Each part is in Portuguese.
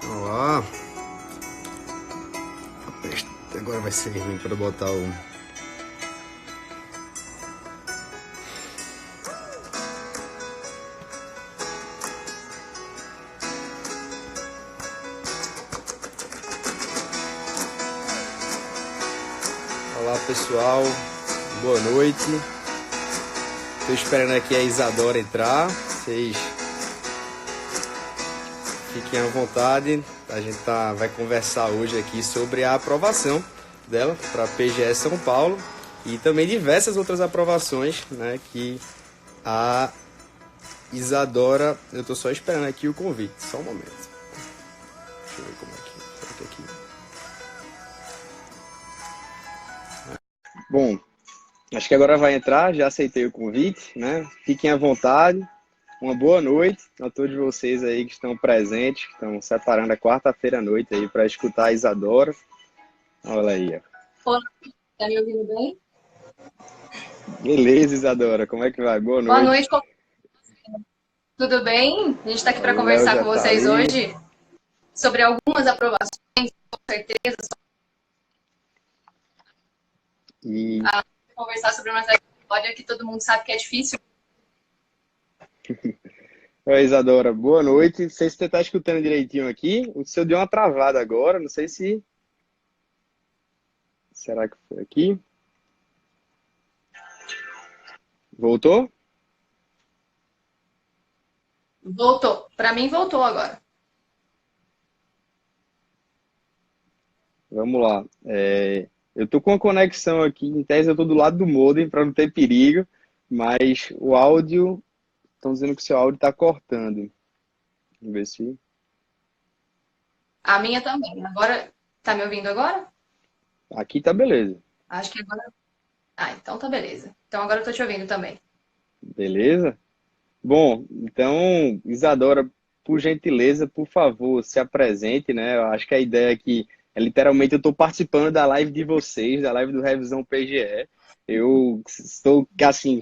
Olá. Agora vai ser ruim para botar o... Olá pessoal, boa noite. Estou esperando aqui a Isadora entrar. Vocês fiquem à vontade. A gente vai conversar hoje aqui sobre a aprovação dela para a PGE São Paulo e também diversas outras aprovações, né, que a Isadora... Eu estou só esperando aqui o convite, só um momento. Deixa eu ver como é que... Será que aqui... Bom, acho que agora vai entrar, já aceitei o convite, né? Fiquem à vontade. Uma boa noite a todos vocês aí que estão presentes, que estão separando a quarta-feira à noite aí para escutar a Isadora. Olha aí, ó. Olá, tá me ouvindo bem? Beleza, Isadora, como é que vai? Boa Boa noite. noite, tudo bem? A gente está aqui para O Léo conversar já com tá vocês ali. hoje sobre algumas aprovações, com certeza, E conversar sobre uma trajetória que todo mundo sabe que é difícil. Oi, Isadora, boa noite. Não sei se você está escutando direitinho aqui. O seu deu uma travada agora, não sei se... Será que foi aqui? Voltou? Voltou, para mim voltou agora. Vamos lá. Eu tô com a conexão aqui, em tese eu tô do lado do modem para não ter perigo, mas o áudio, estão dizendo que o seu áudio está cortando. Vamos ver se... A minha também. Agora, tá me ouvindo agora? Aqui tá beleza. Acho que agora... Ah, então tá beleza. Então agora eu tô te ouvindo também. Beleza? Bom, então, Isadora, por gentileza, por favor, se apresente, né? Eu acho que a ideia aqui é literalmente eu estou participando da live de vocês, da live do Revisão PGE. Eu estou, assim,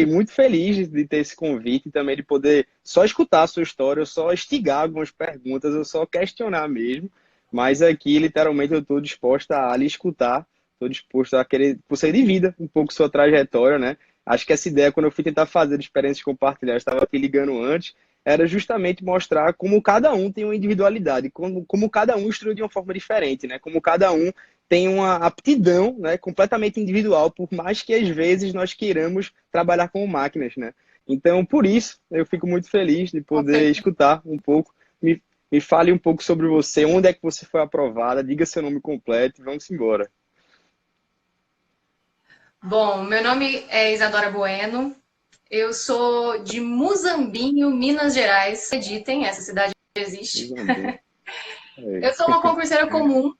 muito feliz de ter esse convite e também de poder só escutar a sua história, eu só instigar algumas perguntas, eu só questionar mesmo. Mas aqui, literalmente, eu estou disposta a lhe escutar, estou disposto a querer que você divida um pouco sua trajetória, né? Acho que essa ideia, quando eu fui tentar fazer experiências compartilhadas, estava aqui ligando antes, era justamente mostrar como cada um tem uma individualidade, como cada um instrui de uma forma diferente, né? Como cada um tem uma aptidão, né, completamente individual, por mais que às vezes nós queiramos trabalhar como máquinas, né? Então, por isso, eu fico muito feliz de Com poder certeza. escutar um pouco. Me fale um pouco sobre você, onde é que você foi aprovada, diga seu nome completo e vamos embora. Bom, meu nome é Isadora Bueno. Eu sou de Muzambinho, Minas Gerais. Acreditem, essa cidade existe. Isabel. Eu sou uma concurseira comum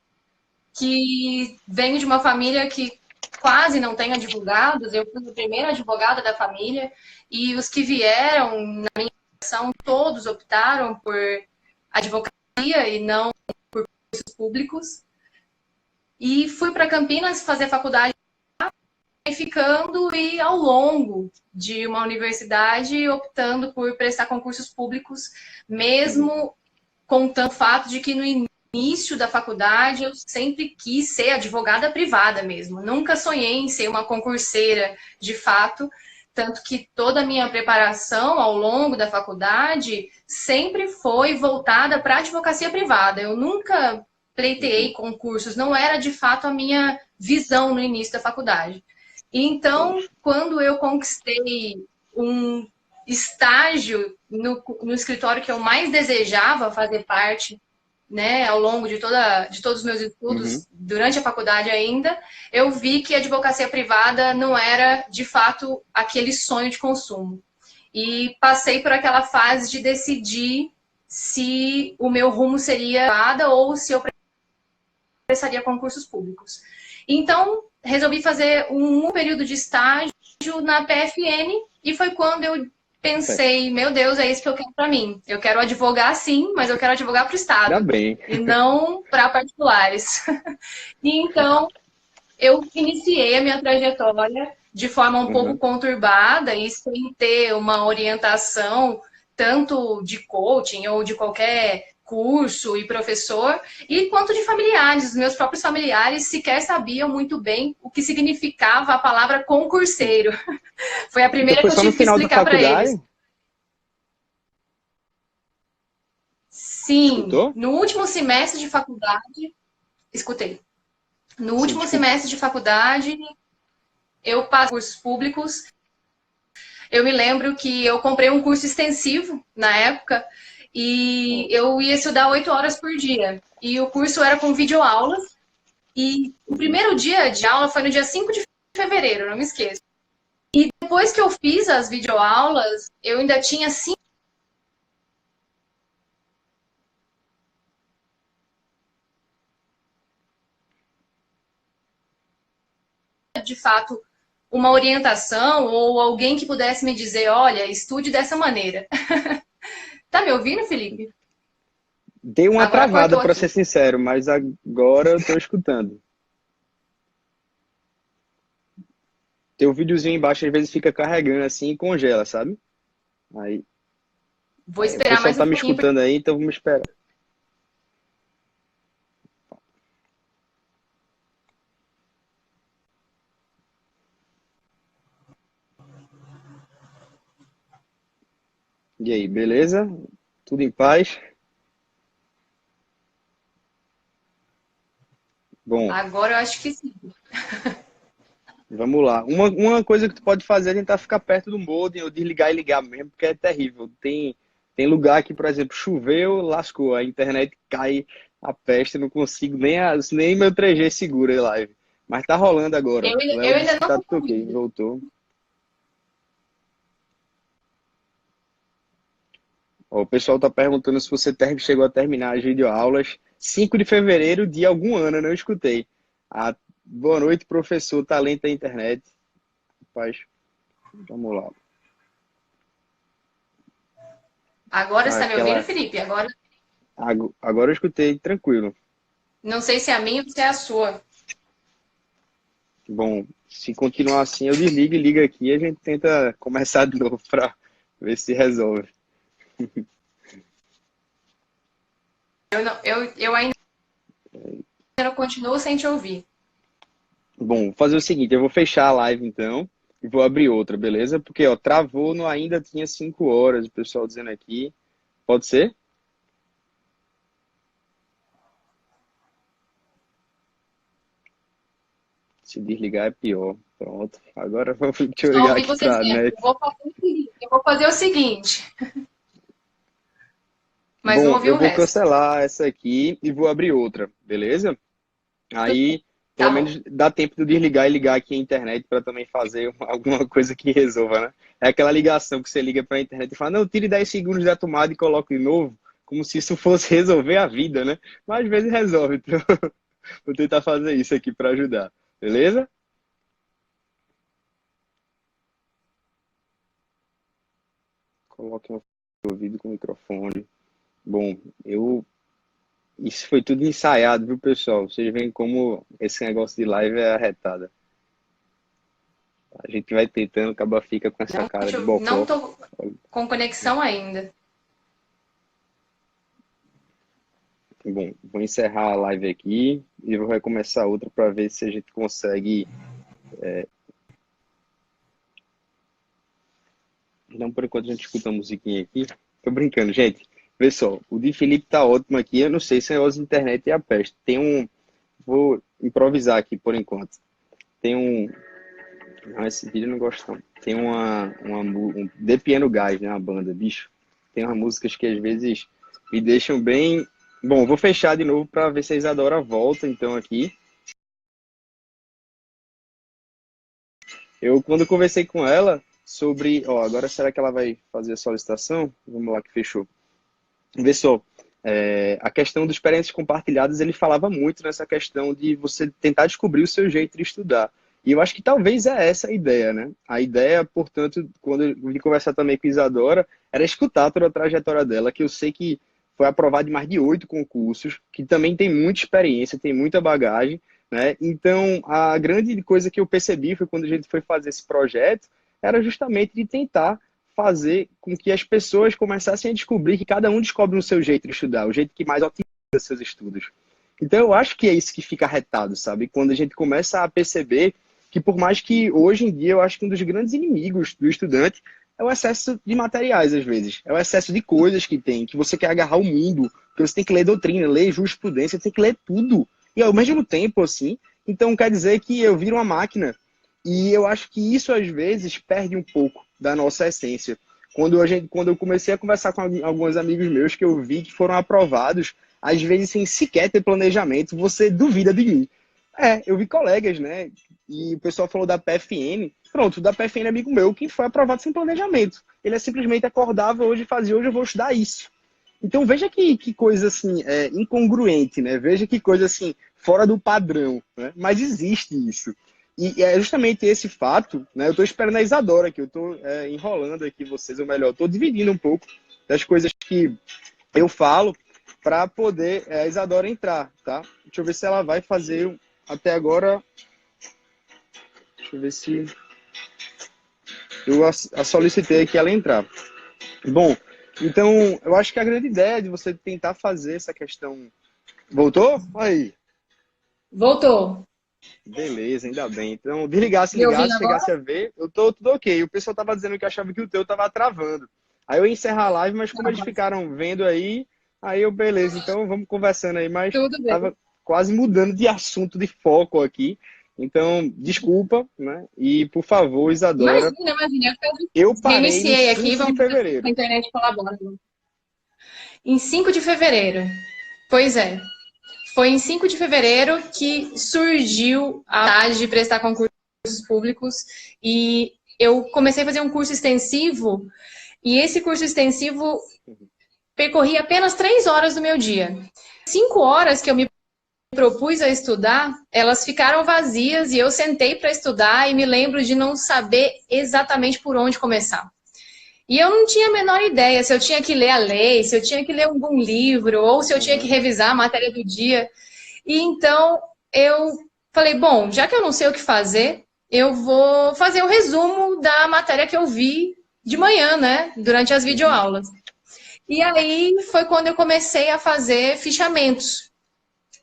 que venho de uma família que quase não tem advogados. Eu fui a primeira advogada da família e os que vieram na minha geração, todos optaram por advocacia e não cursos públicos. E fui para Campinas fazer faculdade, ficando e ao longo de uma universidade optando por prestar concursos públicos, mesmo contando o fato de que no início da faculdade eu sempre quis ser advogada privada mesmo. Nunca sonhei em ser uma concurseira de fato, tanto que toda a minha preparação ao longo da faculdade sempre foi voltada para a advocacia privada. Eu nunca pleiteei concursos, não era de fato a minha visão no início da faculdade. Então, quando eu conquistei um estágio no escritório que eu mais desejava fazer parte, né, ao longo de todos os meus estudos, durante a faculdade ainda, eu vi que a advocacia privada não era, de fato, aquele sonho de consumo. E passei por aquela fase de decidir se o meu rumo seria privada ou se eu prestaria concursos públicos. Então, resolvi fazer um período de estágio na PFN e foi quando eu pensei, meu Deus, é isso que eu quero para mim. Eu quero advogar sim, mas eu quero advogar para o Ainda Estado bem. e não para particulares. E então, eu iniciei a minha trajetória de forma um pouco conturbada e sem ter uma orientação tanto de coaching ou de qualquer curso e professor, e quanto de familiares. Os meus próprios familiares sequer sabiam muito bem o que significava a palavra concurseiro. Foi a Então primeira foi que eu só no tive que final da explicar para eles. faculdade? Sim, Escutou? no último semestre de faculdade, escutei. No Sim, último desculpa. semestre de faculdade, eu passei cursos públicos. Eu me lembro que eu comprei um curso extensivo na época e eu ia estudar 8 horas por dia. E o curso era com videoaulas. E o primeiro dia de aula foi no dia 5 de fevereiro, não me esqueço. E depois que eu fiz as videoaulas, eu ainda tinha 5 de fato uma orientação ou alguém que pudesse me dizer, olha, estude dessa maneira. Tá me ouvindo, Felipe? Dei uma Agora travada, cortou para ser aqui. sincero, mas agora eu tô escutando. Teu videozinho embaixo às vezes fica carregando assim e congela, sabe? Aí, Vou o esperar pessoal mais um tá me pouquinho. escutando aí, então vamos esperar. E aí, beleza? Tudo em paz? Bom, Agora eu acho que sim. vamos lá. Uma coisa que tu pode fazer é tentar ficar perto do modem ou desligar e ligar mesmo, porque é terrível. Tem lugar que, por exemplo, choveu, lascou, a internet cai a peste, não consigo nem meu 3G segura a live. Mas tá rolando agora. Eu Léo ainda disse que não tá tô tudo ok, ouvindo. voltou. Ó, o pessoal tá perguntando se você chegou a terminar as videoaulas 5 de fevereiro de algum ano, eu não escutei. Ah, boa noite, professor, talento da internet. Rapaz, vamos lá. Agora Ah, está me ouvindo, aquela. Felipe? Agora Agora eu escutei tranquilo. não sei se é a minha ou se é a sua. Bom, se continuar assim, eu desligo e ligo aqui e a gente tenta começar de novo para ver se resolve. Eu ainda continuo sem te ouvir. Bom, vou fazer o seguinte, eu vou fechar a live então e vou abrir outra, beleza? Porque, ó, travou no ainda tinha 5 horas, o pessoal dizendo aqui. Pode ser? Se desligar é pior. Pronto. Agora deixa eu Só ligar ouvi aqui você para a dizendo, net. eu vou fazer o seguinte, mas não Bom, ouvi eu o vou resto. cancelar essa aqui e vou abrir outra, beleza? Aí, pelo Tá bom. menos dá tempo de desligar e ligar aqui a internet para também fazer alguma coisa que resolva, né? É aquela ligação que você liga para a internet e fala, não, tire 10 segundos da tomada e coloque de novo, como se isso fosse resolver a vida, né? Mas às vezes resolve, então vou tentar fazer isso aqui para ajudar, beleza? Coloque um ouvido com o microfone. Bom, isso foi tudo ensaiado, viu, pessoal? Vocês veem como esse negócio de live é arretada. A gente vai tentando, acaba fica com essa cara de Não bocó. tô com conexão ainda. Bom, vou encerrar a live aqui e vou recomeçar outra para ver se a gente consegue. Não, por enquanto a gente escuta a musiquinha aqui. Tô brincando, gente. Pessoal, o de Felipe tá ótimo aqui. Eu não sei se é a internet e a peste. Tem um. Vou improvisar aqui por enquanto. Tem um. Não, esse vídeo eu não gosto não. Tem um The Piano Guys, né? Uma banda, bicho. Tem umas músicas que às vezes me deixam bem. Bom, vou fechar de novo para ver se a Isadora volta então aqui. Eu, quando conversei com ela sobre. Ó, agora será que ela vai fazer a solicitação? Vamos lá, que fechou. Vê só. A questão dos experiências compartilhadas, ele falava muito nessa questão de você tentar descobrir o seu jeito de estudar. E eu acho que talvez é essa a ideia, né? A ideia, portanto, quando eu vim conversar também com a Isadora, era escutar toda a trajetória dela, que eu sei que foi aprovada em mais de 8 concursos, que também tem muita experiência, tem muita bagagem, né? Então, a grande coisa que eu percebi foi quando a gente foi fazer esse projeto, era justamente de tentar fazer com que as pessoas começassem a descobrir que cada um descobre o seu jeito de estudar, o jeito que mais otimiza seus estudos. Então, eu acho que é isso que fica arretado, sabe? Quando a gente começa a perceber que, por mais que hoje em dia, eu acho que um dos grandes inimigos do estudante é o excesso de materiais, às vezes. É o excesso de coisas que tem, que você quer agarrar o mundo, que você tem que ler doutrina, ler jurisprudência, tem que ler tudo. E ao mesmo tempo, assim, então quer dizer que eu viro uma máquina. E eu acho que isso, às vezes, perde um pouco da nossa essência. Quando eu comecei a conversar com alguns amigos meus que eu vi que foram aprovados, às vezes sem sequer ter planejamento, você duvida de mim. Eu vi colegas, né? E o pessoal falou da PFN. Pronto, da PFN é amigo meu que foi aprovado sem planejamento. Ele simplesmente acordava hoje e fazia, hoje eu vou estudar isso. Então veja que coisa assim, incongruente, né? Veja que coisa assim, fora do padrão, né? Mas existe isso. E é justamente esse fato, né? Eu estou esperando a Isadora, que eu estou enrolando aqui vocês, ou melhor, estou dividindo um pouco das coisas que eu falo para poder a Isadora entrar, tá? Deixa eu ver se ela vai fazer até agora. Deixa eu ver se eu a solicitei aqui ela entrar. Bom, então eu acho que a grande ideia de você tentar fazer essa questão. Voltou? Aí. Voltou. Beleza, ainda bem. Então, desligasse, Me ouvindo ligasse, agora? chegasse a ver, eu tô tudo ok. O pessoal tava dizendo que achava que o teu tava travando. Aí eu ia encerrar a live, mas como eles ficaram vendo aí eu, beleza, então vamos conversando aí, mas Tudo bem. tava quase mudando de assunto, de foco aqui. Então, desculpa, né? E, por favor, Isadora, Imagina. eu parei no Reiniciei 5 aqui, de vamos ver se a fevereiro. internet colabora. Em 5 de fevereiro. Pois é. Foi em 5 de fevereiro que surgiu a vontade de prestar concursos públicos e eu comecei a fazer um curso extensivo e esse curso extensivo percorria apenas 3 horas do meu dia. 5 horas que eu me propus a estudar, elas ficaram vazias e eu sentei para estudar e me lembro de não saber exatamente por onde começar. E eu não tinha a menor ideia se eu tinha que ler a lei, se eu tinha que ler algum livro, ou se eu tinha que revisar a matéria do dia. E então eu falei, bom, já que eu não sei o que fazer, eu vou fazer um resumo da matéria que eu vi de manhã, né? Durante as videoaulas. E aí foi quando eu comecei a fazer fichamentos.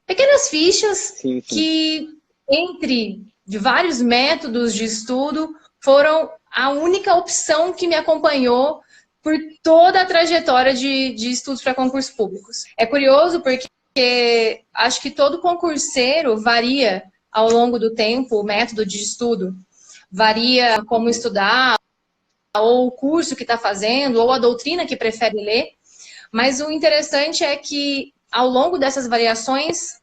Pequenas fichas Sim. que, entre de vários métodos de estudo, foram a única opção que me acompanhou por toda a trajetória de estudos para concursos públicos. É curioso porque acho que todo concurseiro varia ao longo do tempo o método de estudo, varia como estudar, ou o curso que está fazendo, ou a doutrina que prefere ler, mas o interessante é que ao longo dessas variações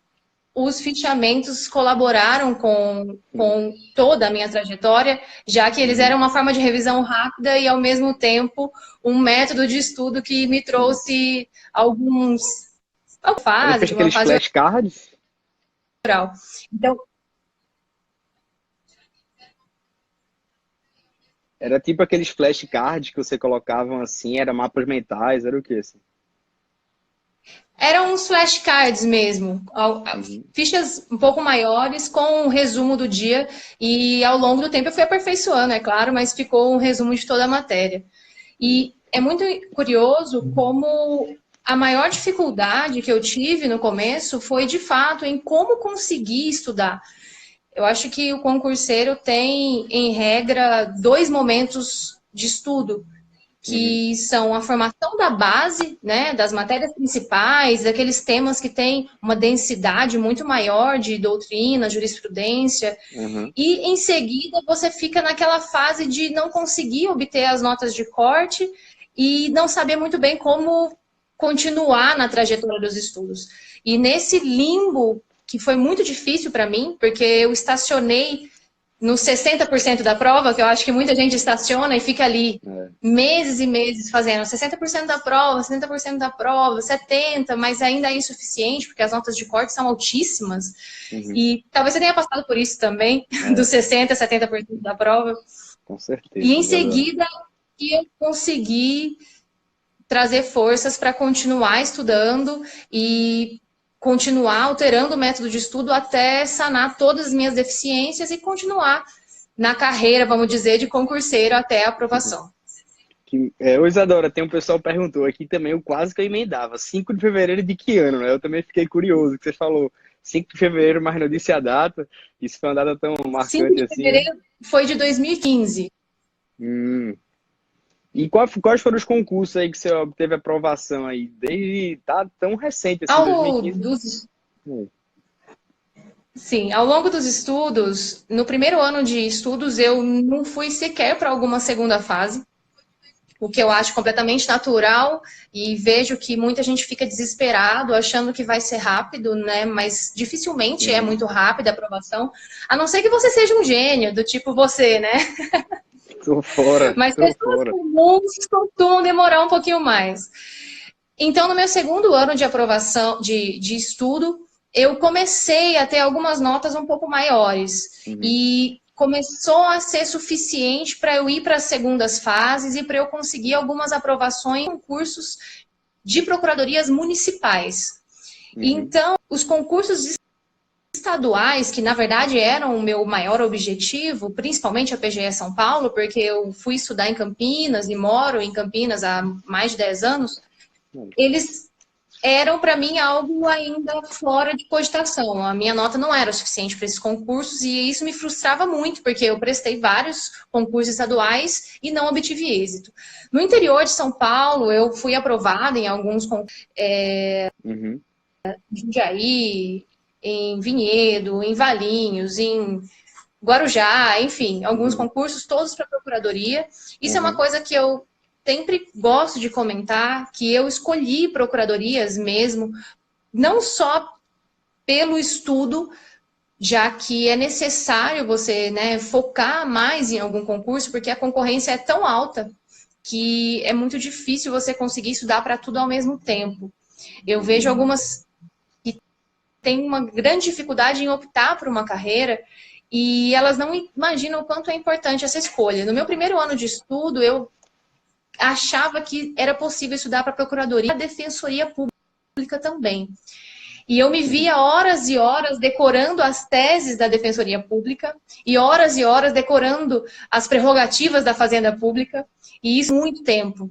os fichamentos colaboraram com toda a minha trajetória, já que eles eram uma forma de revisão rápida e, ao mesmo tempo, um método de estudo que me trouxe alguns Ele fez fases, uma aqueles fase flashcards? oral. Então, Era tipo aqueles flashcards que você colocavam assim, era mapas mentais, era o quê? Assim? eram uns flashcards mesmo, fichas um pouco maiores com um resumo do dia e ao longo do tempo eu fui aperfeiçoando, é claro, mas ficou um resumo de toda a matéria. E é muito curioso como a maior dificuldade que eu tive no começo foi, de fato, em como conseguir estudar. Eu acho que o concurseiro tem, em regra, 2 momentos de estudo, que são a formação da base, né, das matérias principais, daqueles temas que têm uma densidade muito maior de doutrina, jurisprudência, e em seguida você fica naquela fase de não conseguir obter as notas de corte e não saber muito bem como continuar na trajetória dos estudos. E nesse limbo, que foi muito difícil para mim, porque eu estacionei nos 60% da prova, que eu acho que muita gente estaciona e fica ali meses e meses fazendo 60% da prova, 70% da prova, 70%, mas ainda é insuficiente, porque as notas de corte são altíssimas. E talvez você tenha passado por isso também, dos 60%, 70% da prova. Com certeza. E em seguida, eu consegui trazer forças para continuar estudando e continuar alterando o método de estudo até sanar todas as minhas deficiências e continuar na carreira, vamos dizer, de concurseiro até a aprovação. Ô, Isadora, tem um pessoal que perguntou aqui também, eu quase que eu emendava. 5 de fevereiro de que ano, né? Eu também fiquei curioso, que você falou 5 de fevereiro, mas não disse a data. Isso foi uma data tão 5 marcante de assim, né? fevereiro foi de 2015. Hum. E quais foram os concursos aí que você obteve aprovação aí? Desde, tá tão recente assim, Ao 2015? dos, Hum. sim, ao longo dos estudos, no primeiro ano de estudos, eu não fui sequer para alguma segunda fase, o que eu acho completamente natural e vejo que muita gente fica desesperado, achando que vai ser rápido, né? Mas dificilmente é Uhum. muito rápida a aprovação, a não ser que você seja um gênio, do tipo você, né? Tô fora, Mas tô pessoas fora. comuns costumam demorar um pouquinho mais. Então, no meu segundo ano de aprovação, de estudo, eu comecei a ter algumas notas um pouco maiores. Uhum. E começou a ser suficiente para eu ir para as segundas fases e para eu conseguir algumas aprovações em concursos de procuradorias municipais. Uhum. Então, os concursos estaduais, que na verdade eram o meu maior objetivo, principalmente a PGE São Paulo, porque eu fui estudar em Campinas e moro em Campinas há mais de 10 anos, eles eram para mim algo ainda fora de cogitação. A minha nota não era o suficiente para esses concursos e isso me frustrava muito, porque eu prestei vários concursos estaduais e não obtive êxito. No interior de São Paulo, eu fui aprovada em alguns concursos, Uhum. em Jundiaí, em Vinhedo, em Valinhos, em Guarujá, enfim, alguns Uhum. concursos, todos para procuradoria. Isso é uma Uhum. coisa que eu sempre gosto de comentar, que eu escolhi procuradorias mesmo, não só pelo estudo, já que é necessário você, né, focar mais em algum concurso, porque a concorrência é tão alta que é muito difícil você conseguir estudar para tudo ao mesmo tempo. Eu vejo algumas que têm uma grande dificuldade em optar por uma carreira e elas não imaginam o quanto é importante essa escolha. No meu primeiro ano de estudo, eu achava que era possível estudar para a Procuradoria e a Defensoria Pública também. E eu me Uhum. via horas e horas decorando as teses da Defensoria Pública e horas decorando as prerrogativas da Fazenda Pública, e isso muito tempo.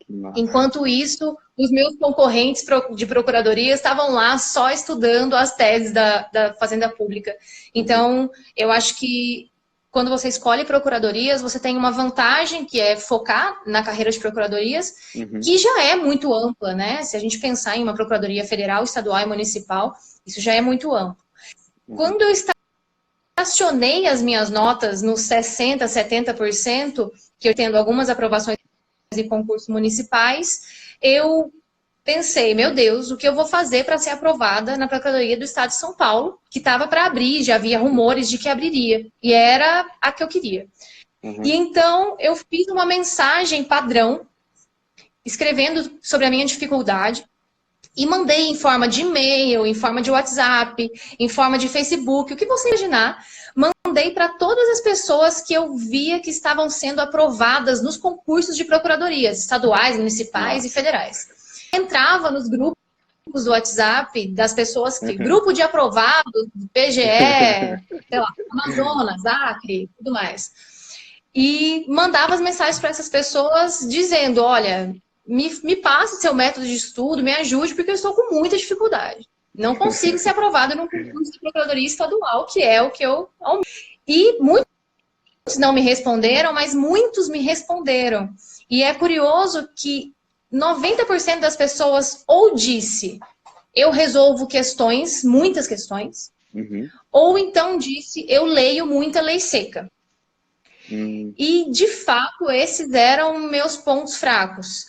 Que massa. Enquanto isso, os meus concorrentes de procuradoria estavam lá só estudando as teses da Fazenda Pública. Uhum. Então, eu acho que quando você escolhe procuradorias, você tem uma vantagem que é focar na carreira de procuradorias, Uhum. que já é muito ampla, né? Se a gente pensar em uma procuradoria federal, estadual e municipal, isso já é muito amplo. Uhum. Quando eu estacionei as minhas notas nos 60%, 70%, que eu tendo algumas aprovações em concursos municipais, eu pensei, meu Deus, o que eu vou fazer para ser aprovada na Procuradoria do Estado de São Paulo, que estava para abrir, já havia rumores de que abriria, e era a que eu queria. E Uhum. então eu fiz uma mensagem padrão, escrevendo sobre a minha dificuldade, e mandei em forma de e-mail, em forma de WhatsApp, em forma de Facebook, o que você imaginar. Mandei para todas as pessoas que eu via que estavam sendo aprovadas nos concursos de procuradorias, estaduais, municipais e Massa. federais. Entrava nos grupos do WhatsApp das pessoas que, Uhum. grupo de aprovados, PGE, sei lá, Amazonas, Acre, tudo mais. E mandava as mensagens para essas pessoas dizendo, olha, me passe seu método de estudo, me ajude, porque eu estou com muita dificuldade. Não consigo ser aprovada num concurso de procuradoria estadual, que é o que eu almejo. E muitos não me responderam, mas muitos me responderam. E é curioso que 90% das pessoas ou disse, eu resolvo questões, muitas questões, Uhum. ou então disse, eu leio muita lei seca. Uhum. E, de fato, esses eram meus pontos fracos.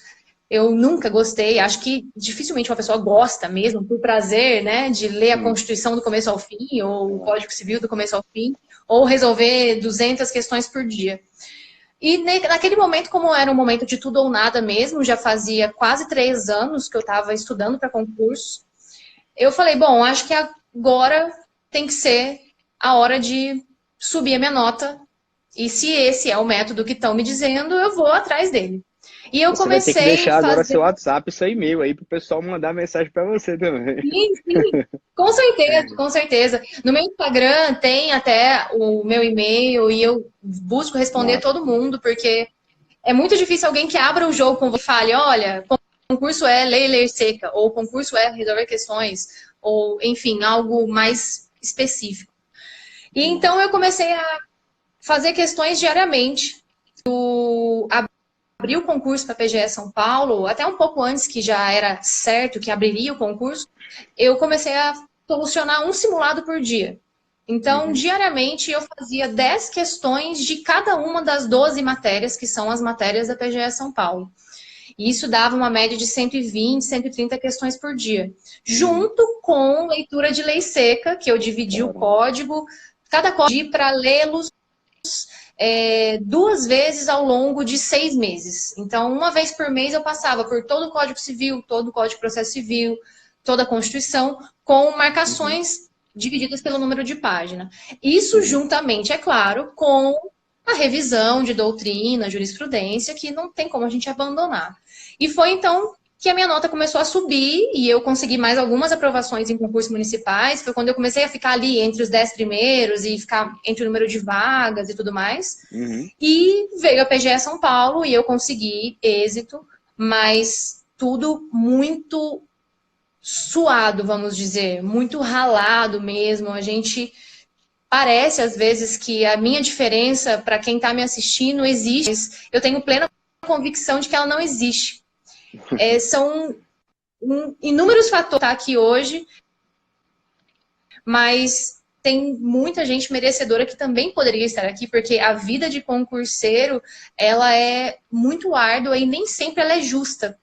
Eu nunca gostei, acho que dificilmente uma pessoa gosta mesmo, por prazer, né, de ler a Sim. Constituição do começo ao fim, ou o Claro. Código Civil do começo ao fim, ou resolver 200 questões por dia. E naquele momento, como era um momento de tudo ou nada mesmo, já fazia quase 3 anos que eu estava estudando para concurso, eu falei, bom, acho que agora tem que ser a hora de subir a minha nota. E se esse é o método que estão me dizendo, eu vou atrás dele. E eu Você vai ter que comecei a deixar agora fazer. seu WhatsApp e seu e-mail aí pro pessoal mandar mensagem para você também. Sim, sim, com certeza, com certeza. No meu Instagram tem até o meu e-mail e eu busco responder Massa. todo mundo, porque É muito difícil alguém que abra o jogo com você e fale, olha, concurso é ler e ler seca, ou concurso é resolver questões, ou, enfim, algo mais específico. E então eu comecei a fazer questões diariamente. Abri o concurso para a PGE São Paulo, até um pouco antes que já era certo que abriria o concurso, eu comecei a solucionar um simulado por dia. Então, diariamente, eu fazia 10 questões de cada uma das 12 matérias, que são as matérias da PGE São Paulo. E isso dava uma média de 120, 130 questões por dia. Junto com leitura de lei seca, que eu dividi o código, cada código para lê-los 2 vezes ao longo de 6 meses. Então, uma vez por mês eu passava por todo o Código Civil, todo o Código de Processo Civil, toda a Constituição, com marcações divididas pelo número de página. Isso juntamente, é claro, com a revisão de doutrina, jurisprudência, que não tem como a gente abandonar. E foi então que a minha nota começou a subir e eu consegui mais algumas aprovações em concursos municipais. Foi quando eu comecei a ficar ali entre os 10 primeiros e ficar entre o número de vagas e tudo mais. E veio a PGE São Paulo e eu consegui êxito, mas tudo muito suado, vamos dizer, muito ralado mesmo. A gente parece, às vezes, que a minha diferença para quem está me assistindo existe, mas eu tenho plena convicção de que ela não existe. São inúmeros fatores que estão aqui hoje, mas tem muita gente merecedora que também poderia estar aqui, porque a vida de concurseiro, ela é muito árdua e nem sempre ela é justa.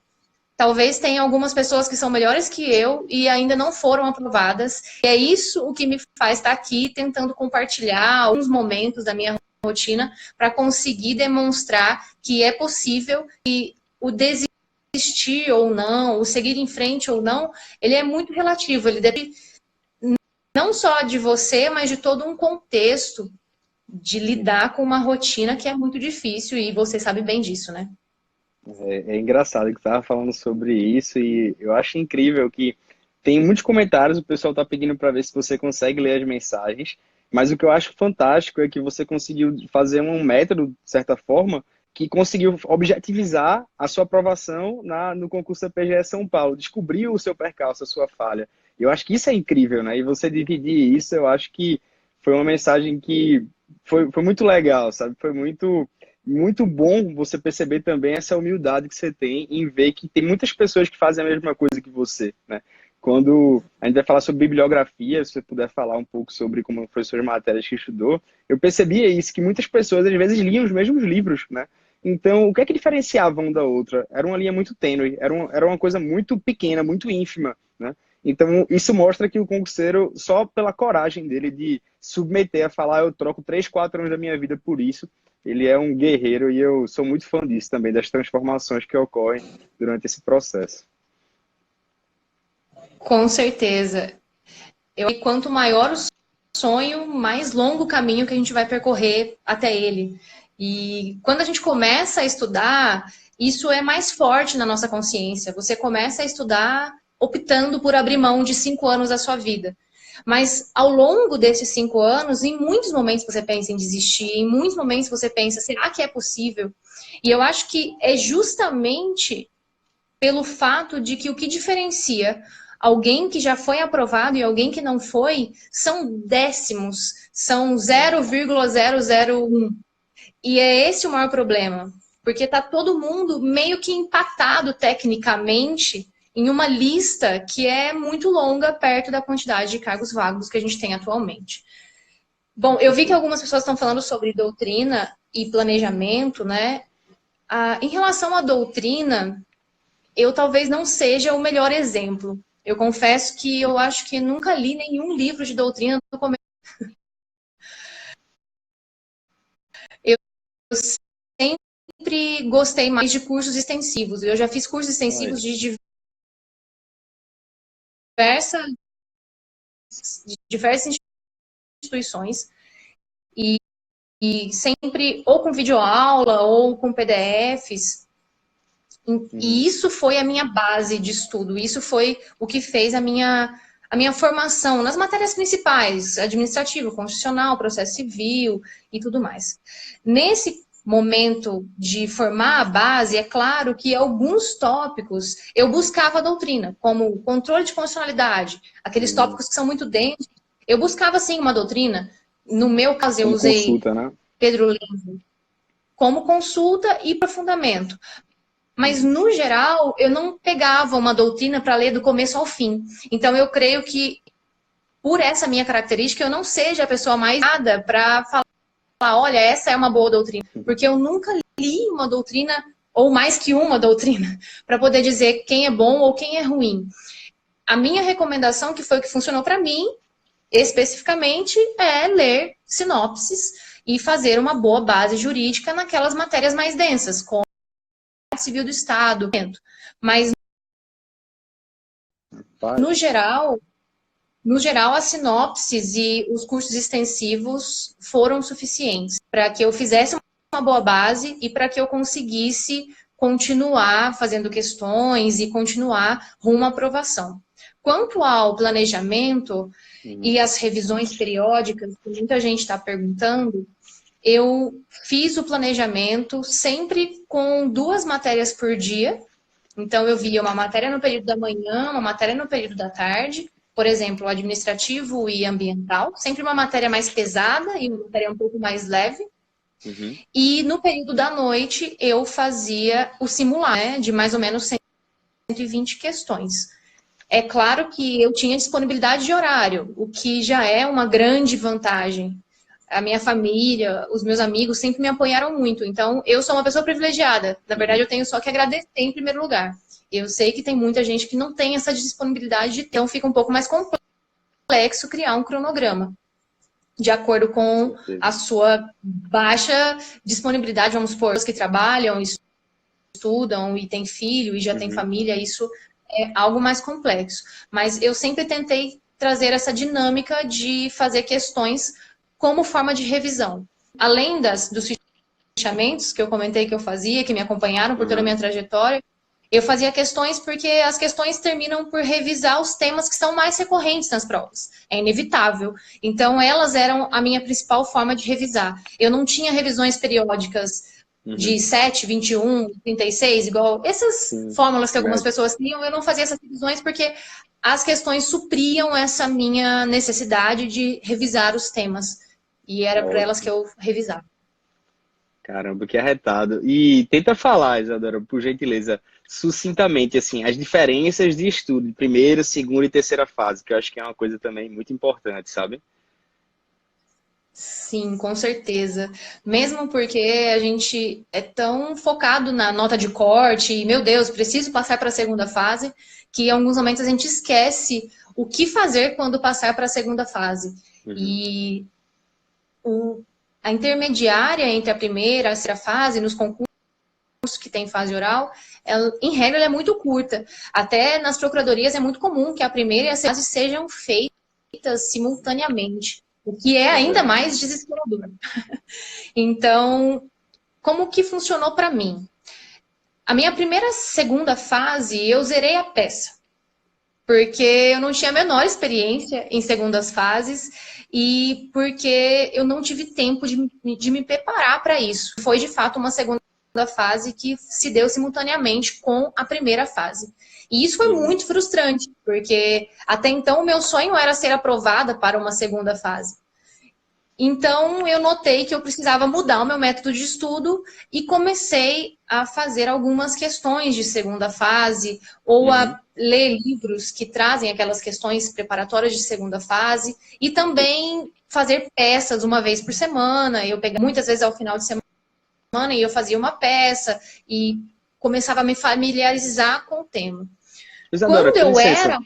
Talvez tenha algumas pessoas que são melhores que eu e ainda não foram aprovadas. E é isso o que me faz estar aqui tentando compartilhar alguns momentos da minha rotina para conseguir demonstrar que é possível e o desistir ou não, o seguir em frente ou não, ele é muito relativo. Ele depende não só de você, mas de todo um contexto de lidar com uma rotina que é muito difícil e você sabe bem disso, né? É engraçado que você estava falando sobre isso e eu acho incrível que tem muitos comentários, o pessoal está pedindo para ver se você consegue ler as mensagens, mas o que eu acho fantástico é que você conseguiu fazer um método, de certa forma, que conseguiu objetivizar a sua aprovação no concurso da PGE São Paulo, descobriu o seu percalço, a sua falha. Eu acho que isso é incrível, né? E você dividir isso, eu acho que foi uma mensagem que foi muito legal, sabe? Foi muito bom você perceber também essa humildade que você tem em ver que tem muitas pessoas que fazem a mesma coisa que você, né? Quando a gente vai falar sobre bibliografia, se você puder falar um pouco sobre como foi suas matérias que estudou, eu percebia isso, que muitas pessoas às vezes liam os mesmos livros, né? Então, o que é que diferenciava um da outra? Era uma linha muito tênue, era uma coisa muito pequena, muito ínfima, né? Então, isso mostra que o concurseiro, só pela coragem dele de submeter a falar, eu troco 3, 4 anos da minha vida por isso, ele é um guerreiro e eu sou muito fã disso também, das transformações que ocorrem durante esse processo. Com certeza. Quanto maior o sonho, mais longo o caminho que a gente vai percorrer até ele. E quando a gente começa a estudar, isso é mais forte na nossa consciência. Você começa a estudar optando por abrir mão de 5 anos da sua vida. Mas ao longo desses 5 anos, em muitos momentos você pensa em desistir, em muitos momentos você pensa, será que é possível? E eu acho que é justamente pelo fato de que o que diferencia alguém que já foi aprovado e alguém que não foi são décimos, são 0,001. E é esse o maior problema, porque está todo mundo meio que empatado tecnicamente em uma lista que é muito longa perto da quantidade de cargos vagos que a gente tem atualmente. Bom, eu vi que algumas pessoas estão falando sobre doutrina e planejamento, né? Em relação à doutrina, eu talvez não seja o melhor exemplo. Eu confesso que eu acho que nunca li nenhum livro de doutrina do começo. Eu sempre gostei mais de cursos extensivos. Eu já fiz cursos extensivos de diversas instituições e sempre ou com videoaula ou com PDFs. E isso foi a minha base de estudo, isso foi o que fez a minha formação nas matérias principais, administrativo, constitucional, processo civil e tudo mais. Nesse momento de formar a base, é claro que alguns tópicos eu buscava a doutrina, como controle de constitucionalidade, aqueles tópicos que são muito densos. Eu buscava, sim, uma doutrina. No meu caso, eu Como usei consulta, né? Pedro Lemos como consulta e aprofundamento. Mas, no geral, eu não pegava uma doutrina para ler do começo ao fim. Então, eu creio que, por essa minha característica, eu não seja a pessoa mais nada para falar, olha, essa é uma boa doutrina. Porque eu nunca li uma doutrina, ou mais que uma doutrina, para poder dizer quem é bom ou quem é ruim. A minha recomendação, que foi o que funcionou para mim, especificamente, é ler sinopses e fazer uma boa base jurídica naquelas matérias mais densas, como civil do Estado. Mas, no geral, as sinopses e os cursos extensivos foram suficientes para que eu fizesse uma boa base e para que eu conseguisse continuar fazendo questões e continuar rumo à aprovação. Quanto ao planejamento e as revisões periódicas, que muita gente está perguntando, eu fiz o planejamento sempre com 2 matérias por dia. Então, eu via uma matéria no período da manhã, uma matéria no período da tarde, por exemplo, administrativo e ambiental, sempre uma matéria mais pesada e uma matéria um pouco mais leve. E no período da noite, eu fazia o simulado, né, de mais ou menos 120 questões. É claro que eu tinha disponibilidade de horário, o que já é uma grande vantagem. A minha família, os meus amigos sempre me apoiaram muito. Então, eu sou uma pessoa privilegiada. Na verdade, eu tenho só que agradecer em primeiro lugar. Eu sei que tem muita gente que não tem essa disponibilidade de ter, então fica um pouco mais complexo criar um cronograma de acordo com a sua baixa disponibilidade. Vamos supor, os que trabalham, estudam e têm filho e já têm família, isso é algo mais complexo. Mas eu sempre tentei trazer essa dinâmica de fazer questões como forma de revisão. Além dos fichamentos que eu comentei que eu fazia, que me acompanharam por toda a minha trajetória, eu fazia questões porque as questões terminam por revisar os temas que são mais recorrentes nas provas. É inevitável. Então, elas eram a minha principal forma de revisar. Eu não tinha revisões periódicas de 7, 21, 36, igual essas fórmulas que algumas pessoas tinham. Eu não fazia essas revisões porque as questões supriam essa minha necessidade de revisar os temas. E era para elas que eu revisava. Caramba, que arretado. E tenta falar, Isadora, por gentileza, sucintamente, assim, as diferenças de estudo de primeira, segunda e terceira fase, que eu acho que é uma coisa também muito importante, sabe? Sim, com certeza. Mesmo porque a gente é tão focado na nota de corte, e, meu Deus, preciso passar para a segunda fase, que em alguns momentos a gente esquece o que fazer quando passar para a segunda fase. E a intermediária entre a primeira e a terceira fase, nos concursos que tem fase oral, em regra, ela é muito curta. Até nas procuradorias é muito comum que a primeira e a segunda fase sejam feitas simultaneamente, o que é ainda mais desesperador. Então, como que funcionou para mim? A minha segunda fase, eu zerei a peça, porque eu não tinha a menor experiência em segundas fases e porque eu não tive tempo de me preparar para isso. Foi, de fato, uma segunda fase que se deu simultaneamente com a primeira fase. E isso foi muito frustrante, porque até então o meu sonho era ser aprovada para uma segunda fase. Então, eu notei que eu precisava mudar o meu método de estudo e comecei a fazer algumas questões de segunda fase ou a ler livros que trazem aquelas questões preparatórias de segunda fase e também fazer peças uma vez por semana. Eu pegava muitas vezes ao final de semana e eu fazia uma peça e começava a me familiarizar com o tema. Isadora, Quando eu era...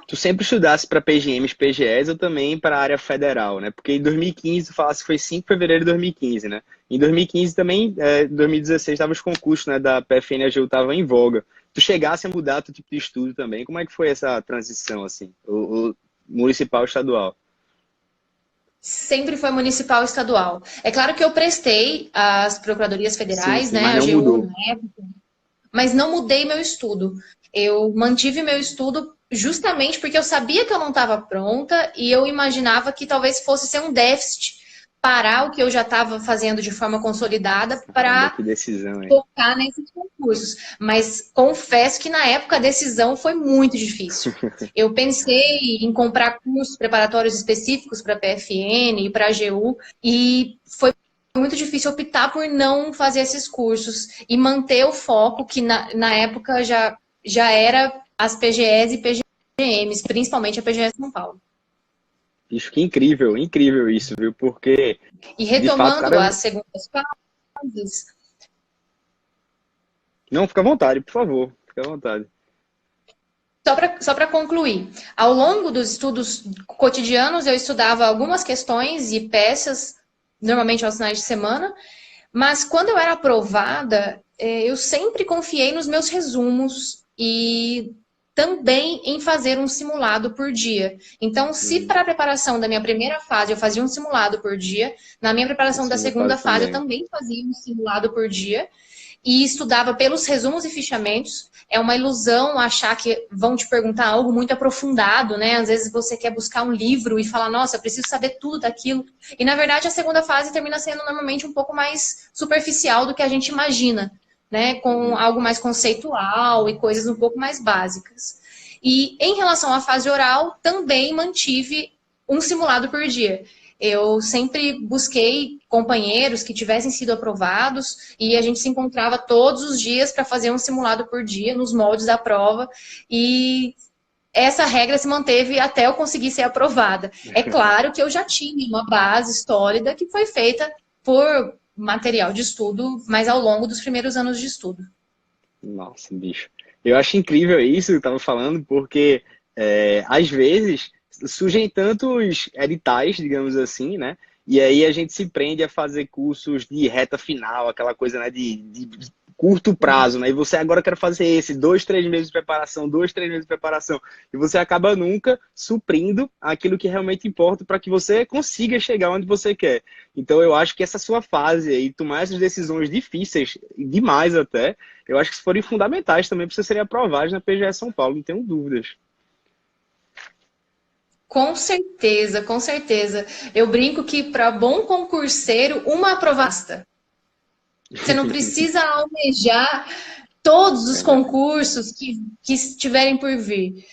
Tu sempre estudasse para PGMs, PGEs ou também para a área federal, né? Porque em 2015, tu falasse que foi 5 de fevereiro de 2015, né? Em 2015 também, 2016, estavam os concursos, né, da PFN-AGU estavam em voga. Tu chegasse a mudar teu tipo de estudo também, como é que foi essa transição, assim? O municipal estadual? Sempre foi municipal estadual. É claro que eu prestei as procuradorias federais, Sim, né, mas a não AGU mudou. na época, mas não mudei meu estudo. Eu mantive meu estudo justamente porque eu sabia que eu não estava pronta e eu imaginava que talvez fosse ser um déficit parar o que eu já estava fazendo de forma consolidada Caramba, para que decisão, hein? focar nesses concursos. Mas confesso que na época a decisão foi muito difícil. Eu pensei em comprar cursos preparatórios específicos para PFN e para AGU e foi muito difícil optar por não fazer esses cursos e manter o foco que na época já era as PGEs e PGMs, principalmente a PGE São Paulo. Bicho, que incrível isso, viu? Porque, E de fato, retomando cara. as segundas fases, Não, fica à vontade, por favor. Fica à vontade. só para concluir, ao longo dos estudos cotidianos, eu estudava algumas questões e peças, normalmente aos finais de semana, mas quando eu era aprovada, eu sempre confiei nos meus resumos e também em fazer um simulado por dia. Então, se para a preparação da minha primeira fase eu fazia um simulado por dia, na minha Na preparação da segunda segunda fase fase eu também. também fazia um simulado por dia e estudava pelos resumos e fichamentos. É uma ilusão achar que vão te perguntar algo muito aprofundado, né? Às vezes você quer buscar um livro e falar, nossa, eu preciso saber tudo daquilo. E na verdade a segunda fase termina sendo normalmente um pouco mais superficial do que a gente imagina, né? Com algo mais conceitual e coisas um pouco mais básicas. E em relação à fase oral, também mantive um simulado por dia. Eu sempre busquei companheiros que tivessem sido aprovados e a gente se encontrava todos os dias para fazer um simulado por dia nos moldes da prova e essa regra se manteve até eu conseguir ser aprovada. É claro que eu já tinha uma base sólida que foi feita por material de estudo, mas ao longo dos primeiros anos de estudo. Nossa, bicho. Eu acho incrível isso que eu tava falando, porque às vezes surgem tantos editais, digamos assim, né? E aí a gente se prende a fazer cursos de reta final, aquela coisa, né, de curto prazo, né? E você agora quer fazer esse, 2, 3 meses de preparação, 2, 3 meses de preparação. E você acaba nunca suprindo aquilo que realmente importa para que você consiga chegar onde você quer. Então eu acho que essa sua fase aí, tomar essas decisões difíceis, demais até, eu acho que forem fundamentais também para você serem aprovados na PGE São Paulo, não tenho dúvidas. Com certeza, com certeza. Eu brinco que para bom concurseiro, uma aprovasta. Você não precisa almejar todos os Verdade. concursos que estiverem por vir.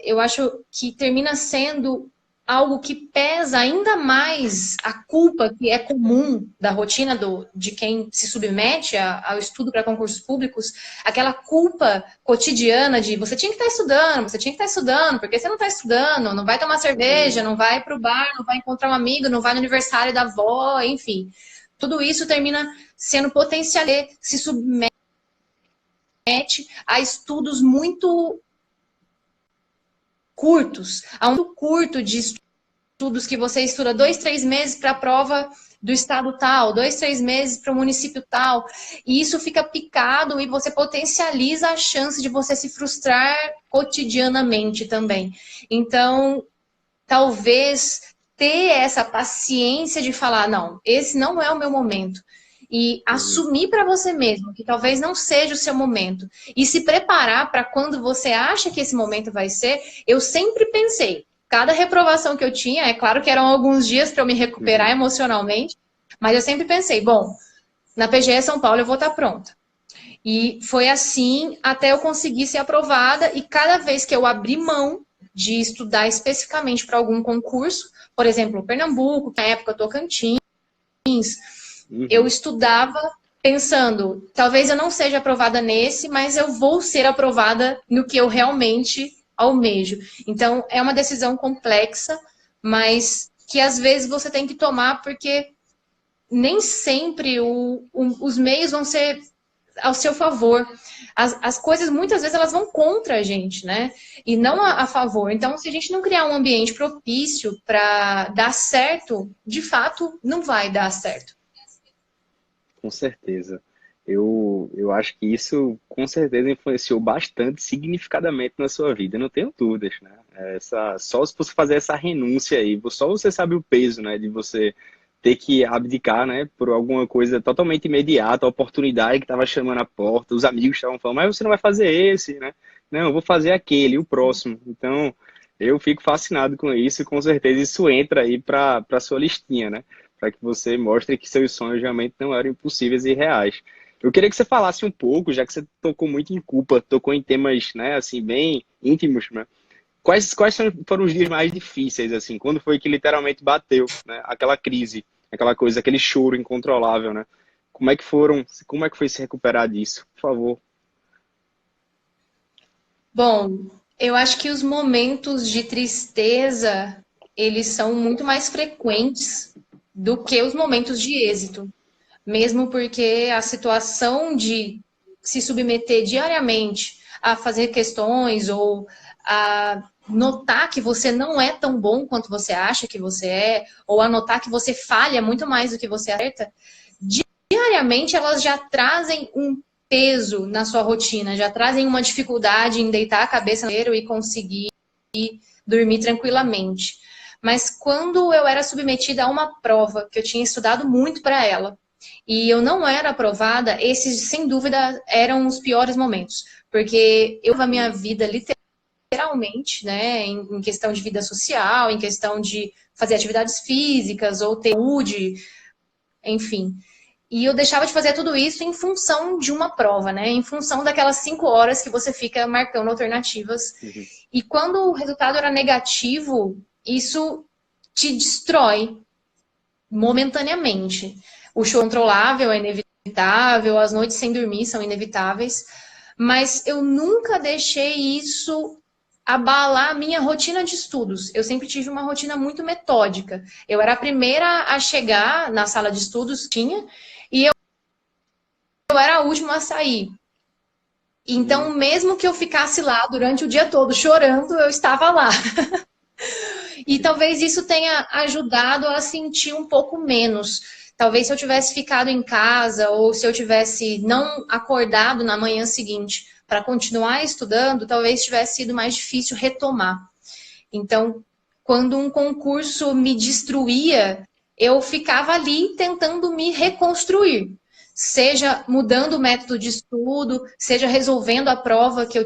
Eu acho que termina sendo algo que pesa ainda mais a culpa que é comum da rotina de quem se submete ao estudo para concursos públicos, aquela culpa cotidiana de você tinha que estar estudando, você tinha que estar estudando, porque você não está estudando, não vai tomar cerveja, não vai para o bar, não vai encontrar um amigo, não vai no aniversário da avó, enfim. Tudo isso termina sendo potencial, se submete a estudos muito curtos, a um curto de estudos que você estuda 2, 3 meses para a prova do estado tal, 2, 3 meses para o município tal, e isso fica picado e você potencializa a chance de você se frustrar cotidianamente também. Então, talvez ter essa paciência de falar, não, esse não é o meu momento. E assumir para você mesmo que talvez não seja o seu momento. E se preparar para quando você acha que esse momento vai ser. Eu sempre pensei, cada reprovação que eu tinha, é claro que eram alguns dias para eu me recuperar emocionalmente, mas eu sempre pensei, bom, na PGE São Paulo eu vou estar pronta. E foi assim até eu conseguir ser aprovada. E cada vez que eu abri mão de estudar especificamente para algum concurso, por exemplo, Pernambuco, que na época Tocantins, eu estudava pensando, talvez eu não seja aprovada nesse, mas eu vou ser aprovada no que eu realmente almejo. Então, é uma decisão complexa, mas que às vezes você tem que tomar porque nem sempre os meios vão ser ao seu favor. As coisas, muitas vezes, elas vão contra a gente, né? E não a favor. Então, se a gente não criar um ambiente propício para dar certo, de fato, não vai dar certo. Com certeza. Eu acho que isso, com certeza, influenciou bastante, significadamente na sua vida, eu não tenho dúvidas, né? Só se você fazer essa renúncia aí, só você sabe o peso, né, de você ter que abdicar, né, por alguma coisa totalmente imediata, a oportunidade que estava chamando a porta, os amigos estavam falando, mas você não vai fazer esse, né? Não, eu vou fazer aquele, o próximo. Então, Eu fico fascinado com isso e com certeza isso entra aí para sua listinha, né? Para que você mostre que seus sonhos realmente não eram impossíveis e reais. Eu queria que você falasse um pouco, já que você tocou muito em culpa, tocou em temas, né, assim, bem íntimos, né? Foram os dias mais difíceis, assim? Quando foi que literalmente bateu, né? Aquela crise, aquela coisa, aquele choro incontrolável, né? Como é que foi se recuperar disso? Por favor. Bom, eu acho que os momentos de tristeza, eles são muito mais frequentes do que os momentos de êxito. Mesmo porque a situação de se submeter diariamente a fazer questões ou a notar que você não é tão bom quanto você acha que você é, ou a notar que você falha muito mais do que você acerta, diariamente elas já trazem um peso na sua rotina, já trazem uma dificuldade em deitar a cabeça no travesseiro e conseguir dormir tranquilamente. Mas quando eu era submetida a uma prova, que eu tinha estudado muito para ela, e eu não era aprovada, esses, sem dúvida, eram os piores momentos. Porque eu a minha vida literalmente, né, em questão de vida social, em questão de fazer atividades físicas ou ter saúde, enfim. E eu deixava de fazer tudo isso em função de uma prova, né? Em função daquelas 5 horas que você fica marcando alternativas. Uhum. E quando o resultado era negativo, isso te destrói momentaneamente. O choro controlável é inevitável, as noites sem dormir são inevitáveis, mas eu nunca deixei isso abalar a minha rotina de estudos. Eu sempre tive uma rotina muito metódica. Eu era a primeira a chegar na sala de estudos, e eu era a última a sair. Então, mesmo que eu ficasse lá durante o dia todo chorando, eu estava lá. E talvez isso tenha ajudado a sentir um pouco menos. Talvez se eu tivesse ficado em casa ou se eu tivesse não acordado na manhã seguinte para continuar estudando, talvez tivesse sido mais difícil retomar. Então, quando um concurso me destruía, eu ficava ali tentando me reconstruir. Seja mudando o método de estudo, seja resolvendo a prova que eu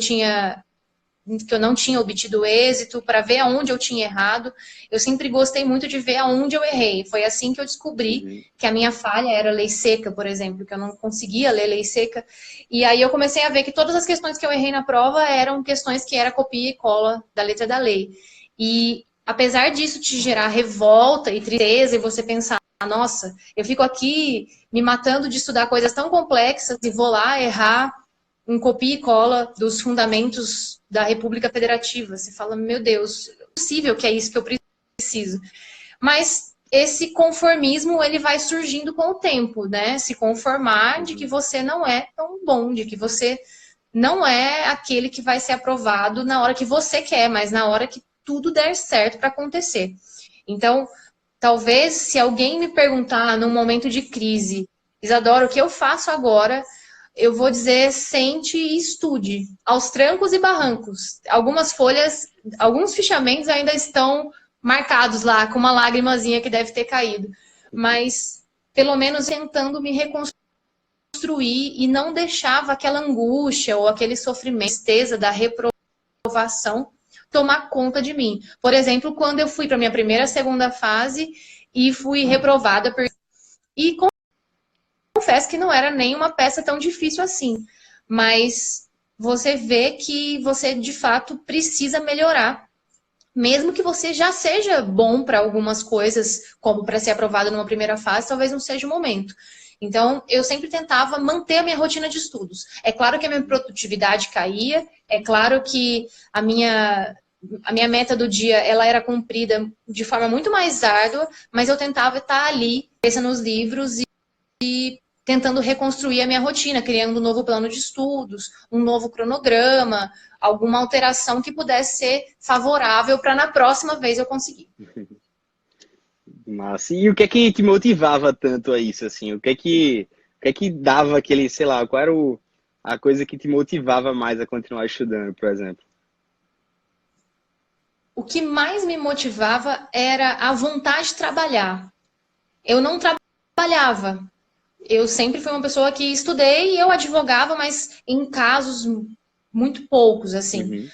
não tinha obtido êxito, para ver aonde eu tinha errado. Eu sempre gostei muito de ver aonde eu errei. Foi assim que eu descobri Uhum. que a minha falha era lei seca, por exemplo, que eu não conseguia ler lei seca. E aí eu comecei a ver que todas as questões que eu errei na prova eram questões que era copia e cola da letra da lei. E apesar disso te gerar revolta e tristeza e você pensar, nossa, eu fico aqui me matando de estudar coisas tão complexas e vou lá errar um copia e cola dos fundamentos da República Federativa. Você fala, meu Deus, é possível que é isso que eu preciso. Mas esse conformismo, ele vai surgindo com o tempo, né? Se conformar de que você não é tão bom, de que você não é aquele que vai ser aprovado na hora que você quer, mas na hora que tudo der certo para acontecer. Então, talvez se alguém me perguntar num momento de crise, Isadora, o que eu faço agora? Eu vou dizer, sente e estude, aos trancos e barrancos. Algumas folhas, alguns fichamentos ainda estão marcados lá, com uma lágrimazinha que deve ter caído. Mas, pelo menos, tentando me reconstruir e não deixava aquela angústia ou aquele sofrimento, tristeza da reprovação tomar conta de mim. Por exemplo, quando eu fui para minha primeira, segunda fase e fui reprovada. E confesso que não era nem uma peça tão difícil assim, mas você vê que você de fato precisa melhorar, mesmo que você já seja bom para algumas coisas, como para ser aprovado numa primeira fase, talvez não seja o momento. Então, eu sempre tentava manter a minha rotina de estudos. É claro que a minha produtividade caía, é claro que a minha meta do dia ela era cumprida de forma muito mais árdua, mas eu tentava estar ali, pensando nos livros e tentando reconstruir a minha rotina, criando um novo plano de estudos, um novo cronograma, alguma alteração que pudesse ser favorável para na próxima vez eu conseguir. Mas, e o que é que te motivava tanto a isso, assim? O que é que dava aquele, sei lá, qual era a coisa que te motivava mais a continuar estudando, por exemplo? O que mais me motivava era a vontade de trabalhar. Eu não trabalhava. Eu sempre fui uma pessoa que estudei e eu advogava, mas em casos muito poucos, assim. Uhum.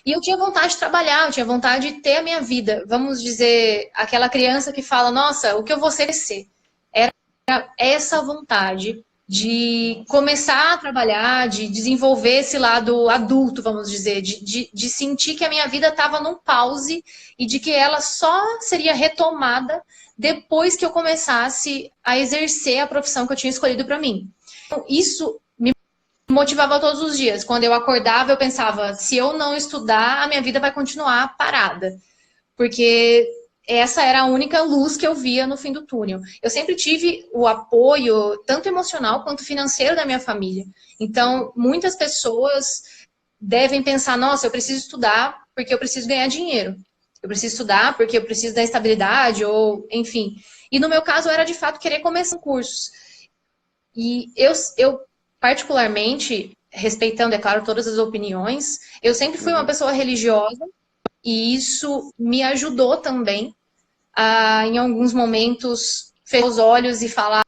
E eu tinha vontade de trabalhar, eu tinha vontade de ter a minha vida. Vamos dizer, aquela criança que fala, nossa, o que eu vou ser crescer? Era essa vontade de começar a trabalhar, de desenvolver esse lado adulto, vamos dizer, de sentir que a minha vida estava num pause e de que ela só seria retomada depois que eu começasse a exercer a profissão que eu tinha escolhido para mim. Então, isso me motivava todos os dias. Quando eu acordava, eu pensava, se eu não estudar, a minha vida vai continuar parada. Porque essa era a única luz que eu via no fim do túnel. Eu sempre tive o apoio, tanto emocional quanto financeiro, da minha família. Então, muitas pessoas devem pensar, nossa, eu preciso estudar porque eu preciso ganhar dinheiro. Eu preciso estudar porque eu preciso da estabilidade, ou enfim. E no meu caso, era de fato querer começar cursos. E eu particularmente, respeitando, é claro, todas as opiniões, eu sempre fui uma pessoa religiosa, e isso me ajudou também a, em alguns momentos, fechar os olhos e falar,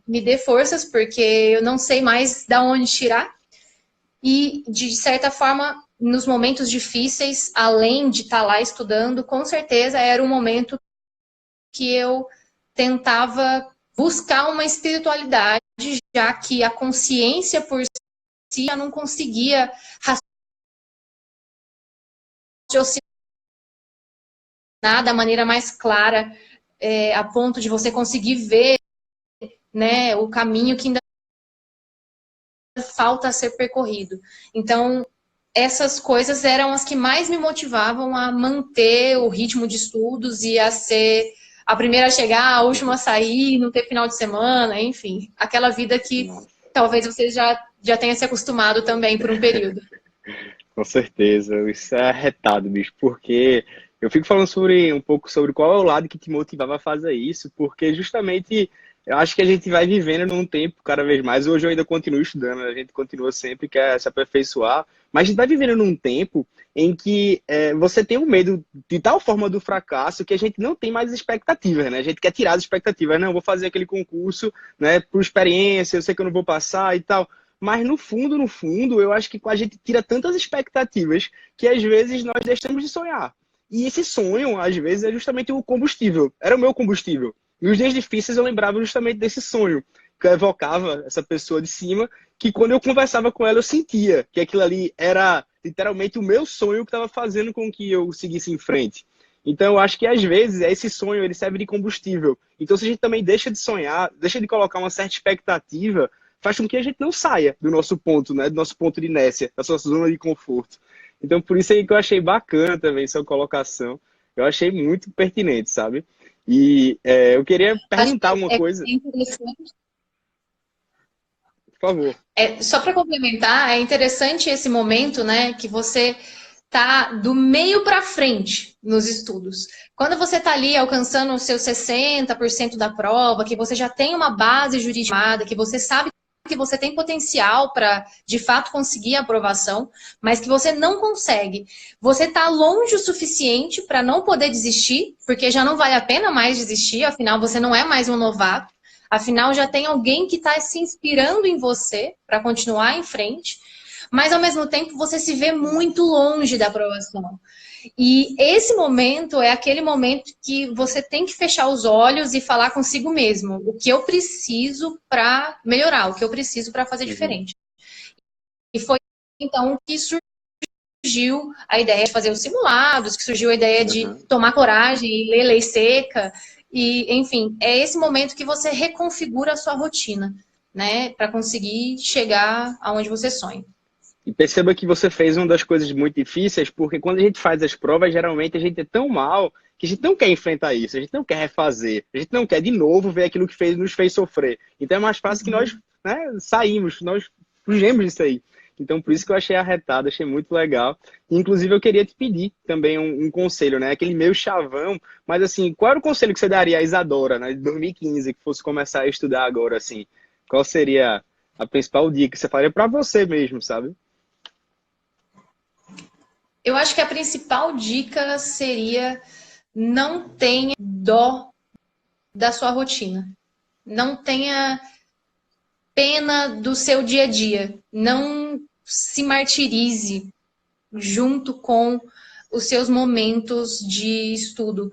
me dê forças, porque eu não sei mais de onde tirar. E, de certa forma, nos momentos difíceis, além de estar lá estudando, com certeza era um momento que eu tentava buscar uma espiritualidade, já que a consciência por si eu não conseguia raciocinar da maneira mais clara, a ponto de você conseguir ver, né, o caminho que ainda falta a ser percorrido. Então, essas coisas eram as que mais me motivavam a manter o ritmo de estudos e a ser a primeira a chegar, a última a sair, não ter final de semana, enfim. Aquela vida que Nossa. talvez você já tenha se acostumado também por um período. Com certeza, isso é arretado, bicho, porque eu fico falando sobre um pouco sobre qual é o lado que te motivava a fazer isso, porque justamente eu acho que a gente vai vivendo num tempo cada vez mais. Hoje eu ainda continuo estudando, a gente continua sempre quer se aperfeiçoar, mas a gente vai vivendo num tempo em que você tem um medo de tal forma do fracasso que a gente não tem mais expectativas, né? A gente quer tirar as expectativas, não, eu vou fazer aquele concurso, né, por experiência, eu sei que eu não vou passar e tal. Mas no fundo, eu acho que a gente tira tantas expectativas que às vezes nós deixamos de sonhar. E esse sonho, às vezes, é justamente o combustível. Era o meu combustível. E os dias difíceis eu lembrava justamente desse sonho, que eu evocava essa pessoa de cima, que quando eu conversava com ela, eu sentia que aquilo ali era literalmente o meu sonho que estava fazendo com que eu seguisse em frente. Então, eu acho que às vezes esse sonho ele serve de combustível. Então, se a gente também deixa de sonhar, deixa de colocar uma certa expectativa, faz com que a gente não saia do nosso ponto, né? Do nosso ponto de inércia, da nossa zona de conforto. Então, por isso aí que eu achei bacana também sua colocação. Eu achei muito pertinente, sabe? E eu queria Acho perguntar que uma é coisa, interessante. por favor. Só para complementar, é interessante esse momento, né, que você tá do meio para frente nos estudos. Quando você está ali alcançando os seus 60% da prova, que você já tem uma base jurídica, que você sabe que você tem potencial para, de fato, conseguir a aprovação, mas que você não consegue. Você está longe o suficiente para não poder desistir, porque já não vale a pena mais desistir, afinal você não é mais um novato. Afinal, já tem alguém que está se inspirando em você para continuar em frente, mas ao mesmo tempo você se vê muito longe da aprovação. E esse momento é aquele momento que você tem que fechar os olhos e falar consigo mesmo o que eu preciso para melhorar, o que eu preciso para fazer Uhum, diferente. E foi então que surgiu a ideia de fazer os simulados, que surgiu a ideia de uhum. tomar coragem e ler lei seca. E, enfim, é esse momento que você reconfigura a sua rotina, né, para conseguir chegar aonde você sonha. E perceba que você fez uma das coisas muito difíceis, porque quando a gente faz as provas, geralmente a gente é tão mal que a gente não quer enfrentar isso, a gente não quer refazer, a gente não quer de novo ver aquilo que nos fez sofrer. Então é mais fácil que nós, né, saímos, nós fugimos disso aí. Então por isso que eu achei arretado, achei muito legal. Inclusive eu queria te pedir também um conselho, né? Aquele meio chavão, mas assim, qual era o conselho que você daria à Isadora, né, de 2015, que fosse começar a estudar agora, assim? Qual seria a principal dica que você faria para você mesmo, sabe? Eu acho que a principal dica seria não tenha dó da sua rotina. Não tenha pena do seu dia a dia. Não se martirize junto com os seus momentos de estudo.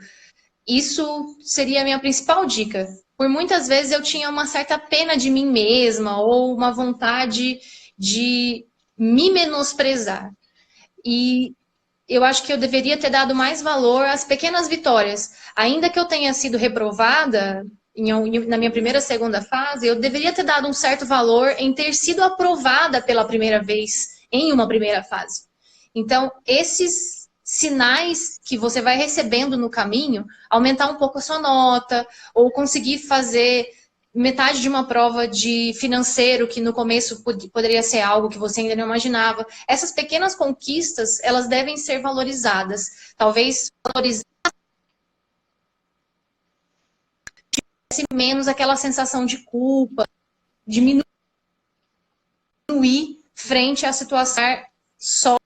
Isso seria a minha principal dica. Por muitas vezes eu tinha uma certa pena de mim mesma ou uma vontade de me menosprezar. E eu acho que eu deveria ter dado mais valor às pequenas vitórias. Ainda que eu tenha sido reprovada na minha primeira, segunda fase, eu deveria ter dado um certo valor em ter sido aprovada pela primeira vez em uma primeira fase. Então, esses sinais que você vai recebendo no caminho, aumentar um pouco a sua nota, ou conseguir fazer metade de uma prova de financeiro, que no começo poderia ser algo que você ainda não imaginava. Essas pequenas conquistas, elas devem ser valorizadas. Talvez valorizar menos aquela sensação de culpa, diminuir frente à situação só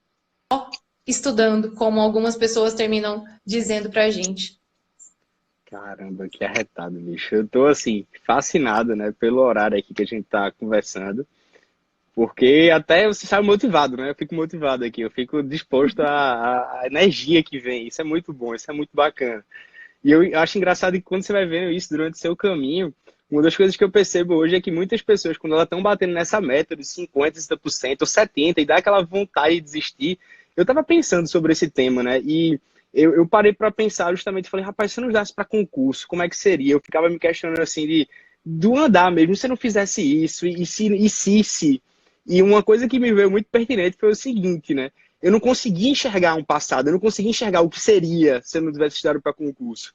estudando, como algumas pessoas terminam dizendo pra gente. Caramba, que arretado, bicho. Eu tô, assim, fascinado, né, pelo horário aqui que a gente tá conversando, porque até você sai motivado, né? Eu fico motivado aqui, eu fico disposto à energia que vem. Isso é muito bom, isso é muito bacana. E eu acho engraçado que quando você vai vendo isso durante o seu caminho, uma das coisas que eu percebo hoje é que muitas pessoas, quando elas estão batendo nessa meta de 50%, 60% ou 70%, e dá aquela vontade de desistir, eu tava pensando sobre esse tema, né? E eu parei para pensar justamente, falei, rapaz, se eu não usasse para concurso, como é que seria? Eu ficava me questionando assim do andar mesmo, se eu não fizesse isso, se. E uma coisa que me veio muito pertinente foi o seguinte, né? Eu não conseguia enxergar um passado, eu não conseguia enxergar o que seria se eu não tivesse estudado para concurso.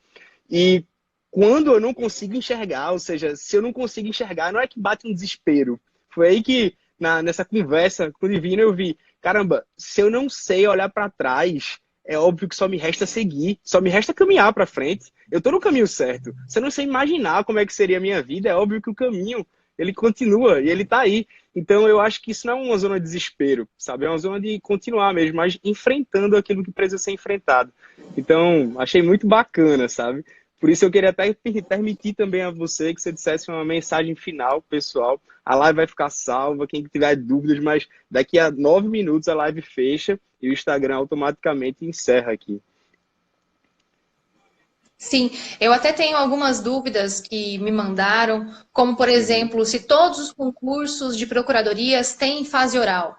E quando eu não consigo enxergar, ou seja, se eu não consigo enxergar, não é que bate um desespero. Foi aí que, nessa conversa com o Divino, eu vi, caramba, se eu não sei olhar para trás, é óbvio que só me resta seguir, só me resta caminhar para frente. Eu estou no caminho certo. Se eu não sei imaginar como é que seria a minha vida, é óbvio que o caminho, ele continua e ele está aí. Então eu acho que isso não é uma zona de desespero, sabe? É uma zona de continuar mesmo, mas enfrentando aquilo que precisa ser enfrentado. Então, achei muito bacana, sabe? Por isso eu queria até permitir também a você que você dissesse uma mensagem final, pessoal. A live vai ficar salva, quem tiver dúvidas, mas daqui a 9 minutos a live fecha e o Instagram automaticamente encerra aqui. Sim, eu até tenho algumas dúvidas que me mandaram, como, por exemplo, se todos os concursos de procuradorias têm fase oral.